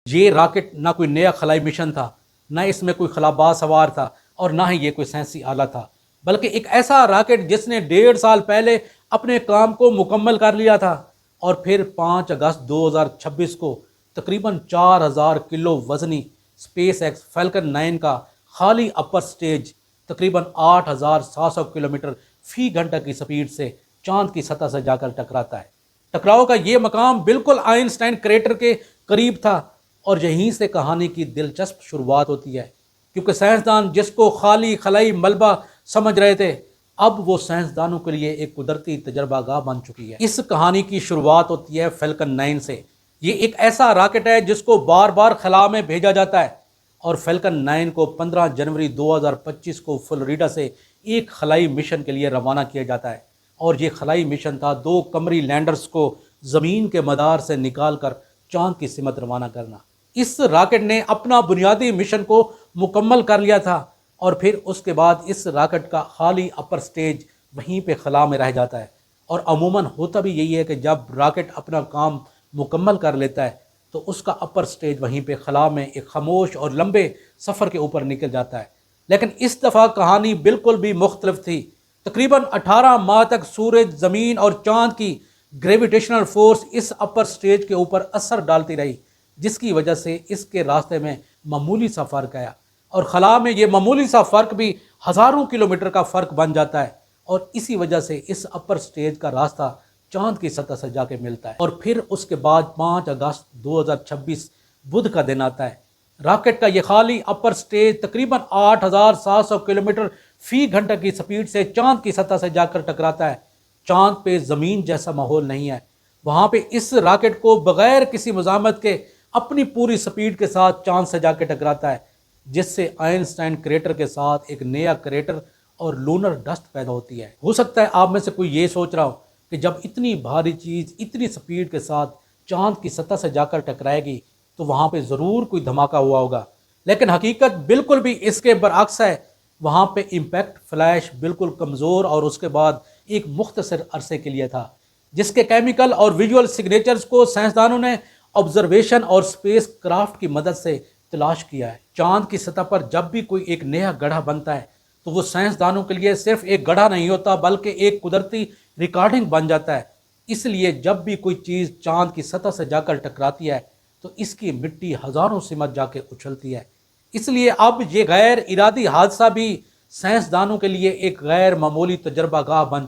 یہ راکٹ نہ کوئی نیا خلائی مشن تھا، نہ اس میں کوئی خلاباز سوار تھا، اور نہ ہی یہ کوئی سائنسی آلہ تھا، بلکہ ایک ایسا راکٹ جس نے 1.5 سال پہلے اپنے کام کو مکمل کر لیا تھا، اور پھر 5 اگست 2026 کو تقریباً 4000 کلو وزنی اسپیس ایکس فیلکن 9 کا خالی اپر سٹیج تقریباً 8700 کلومیٹر فی گھنٹہ کی سپیڈ سے چاند کی سطح سے جا کر ٹکراتا ہے۔ ٹکراؤ کا یہ مقام بالکل آئنسٹائن کریٹر کے قریب تھا، اور یہیں سے کہانی کی دلچسپ شروعات ہوتی ہے، کیونکہ سائنسدان جس کو خالی خلائی ملبہ سمجھ رہے تھے، اب وہ سائنسدانوں کے لیے ایک قدرتی تجربہ گاہ بن چکی ہے۔ اس کہانی کی شروعات ہوتی ہے فیلکن 9 سے۔ یہ ایک ایسا راکٹ ہے جس کو بار بار خلا میں بھیجا جاتا ہے، اور فیلکن 9 کو 15 جنوری 2025 کو فلوریڈا سے ایک خلائی مشن کے لیے روانہ کیا جاتا ہے، اور یہ خلائی مشن تھا 2 قمری لینڈرز کو زمین کے مدار سے نکال کر چاند کی سمت روانہ کرنا۔ اس راکٹ نے اپنا بنیادی مشن کو مکمل کر لیا تھا، اور پھر اس کے بعد اس راکٹ کا خالی اپر سٹیج وہیں پہ خلا میں رہ جاتا ہے، اور عموماً ہوتا بھی یہی ہے کہ جب راکٹ اپنا کام مکمل کر لیتا ہے تو اس کا اپر سٹیج وہیں پہ خلا میں ایک خاموش اور لمبے سفر کے اوپر نکل جاتا ہے۔ لیکن اس دفعہ کہانی بالکل بھی مختلف تھی۔ تقریباً 18 ماہ تک سورج، زمین اور چاند کی گریویٹیشنل فورس اس اپر سٹیج کے اوپر اثر ڈالتی رہی، جس کی وجہ سے اس کے راستے میں معمولی سا فرق آیا، اور خلا میں یہ معمولی سا فرق بھی ہزاروں کلومیٹر کا فرق بن جاتا ہے، اور اسی وجہ سے اس اپر سٹیج کا راستہ چاند کی سطح سے جا کے ملتا ہے۔ اور پھر اس کے بعد 5 اگست 2026 بدھ کا دن آتا ہے۔ راکٹ کا یہ خالی اپر سٹیج تقریباً 8700 کلومیٹر فی گھنٹہ کی سپیڈ سے چاند کی سطح سے جا کر ٹکراتا ہے۔ چاند پہ زمین جیسا ماحول نہیں ہے، وہاں پہ اس راکٹ کو بغیر کسی مزاحمت کے اپنی پوری سپیڈ کے ساتھ چاند سے جا کے ٹکراتا ہے، جس سے آئنسٹائن کریٹر کے ساتھ ایک نیا کریٹر اور لونر ڈسٹ پیدا ہوتی ہے۔ ہو سکتا ہے آپ میں سے کوئی یہ سوچ رہا ہو کہ جب اتنی بھاری چیز اتنی سپیڈ کے ساتھ چاند کی سطح سے جا کر ٹکرائے گی تو وہاں پہ ضرور کوئی دھماکہ ہوا ہوگا، لیکن حقیقت بالکل بھی اس کے برعکس ہے۔ وہاں پہ امپیکٹ فلیش بالکل کمزور اور اس کے بعد ایک مختصر عرصے کے لیے تھا، جس کے کیمیکل اور ویژول سگنیچرز کو سائنسدانوں نے آبزرویشن اور اسپیس کرافٹ کی مدد سے تلاش کیا ہے۔ چاند کی سطح پر جب بھی کوئی ایک نیا گڑھا بنتا ہے تو وہ سائنسدانوں کے لیے صرف ایک گڑھا نہیں ہوتا، بلکہ ایک قدرتی ریکارڈنگ بن جاتا ہے۔ اس لیے جب بھی کوئی چیز چاند کی سطح سے جا کر ٹکراتی ہے تو اس کی مٹی ہزاروں سمت جا کے اچھلتی ہے۔ اس لیے اب یہ غیر ارادی حادثہ بھی سائنسدانوں کے لیے ایک غیر معمولی تجربہ گاہ بن چکا ہے۔